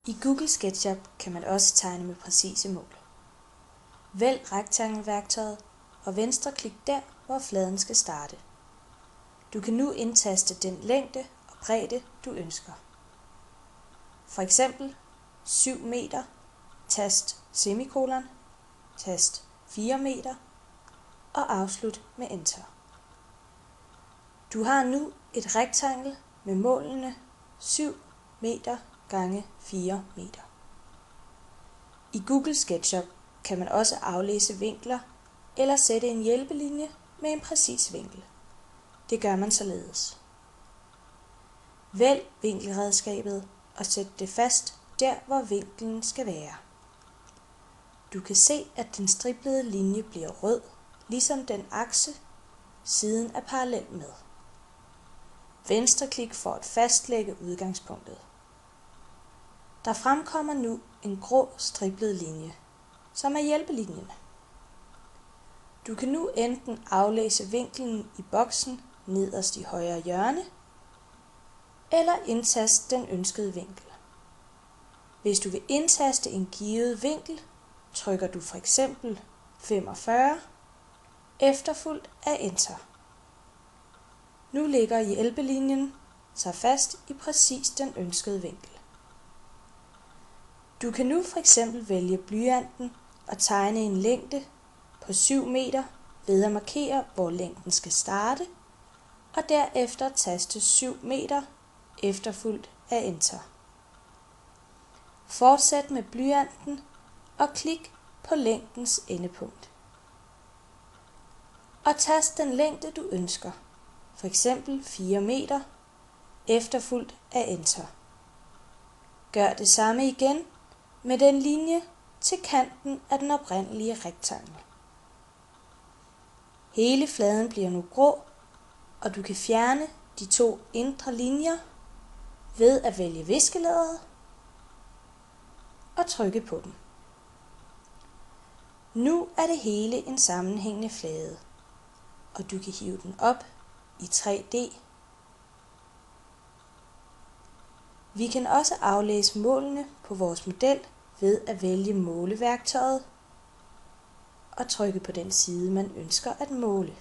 I Google SketchUp kan man også tegne med præcise mål. Vælg rektangelværktøjet og venstreklik der, hvor fladen skal starte. Du kan nu indtaste den længde og bredde, du ønsker. For eksempel 7 meter, tast semikolon, tast 4 meter og afslut med Enter. Du har nu et rektangel med målene 7 meter gange 4 meter. I Google SketchUp kan man også aflæse vinkler eller sætte en hjælpelinje med en præcis vinkel. Det gør man således. Vælg vinkelredskabet og sæt det fast der, hvor vinklen skal være. Du kan se, at den striblede linje bliver rød, ligesom den akse, siden er parallel med. Venstreklik for at fastlægge udgangspunktet. Der fremkommer nu en grå striblet linje, som er hjælpelinjen. Du kan nu enten aflæse vinklen i boksen nederst i højre hjørne, eller indtaste den ønskede vinkel. Hvis du vil indtaste en givet vinkel, trykker du f.eks. 45, efterfulgt af Enter. Nu ligger hjælpelinjen sig fast i præcis den ønskede vinkel. Du kan nu f.eks. vælge blyanten og tegne en længde på 7 meter ved at markere, hvor længden skal starte, og derefter taste 7 meter efterfulgt af Enter. Fortsæt med blyanten og klik på længdens endepunkt. Og tast den længde, du ønsker, f.eks. 4 meter, efterfulgt af Enter. Gør det samme igen med den linje til kanten af den oprindelige rektangel. Hele fladen bliver nu grå, og du kan fjerne de 2 indre linjer ved at vælge viskelæderet og trykke på dem. Nu er det hele en sammenhængende flade, og du kan hive den op i 3D. Vi kan også aflæse målene på vores model ved at vælge måleværktøjet og trykke på den side, man ønsker at måle.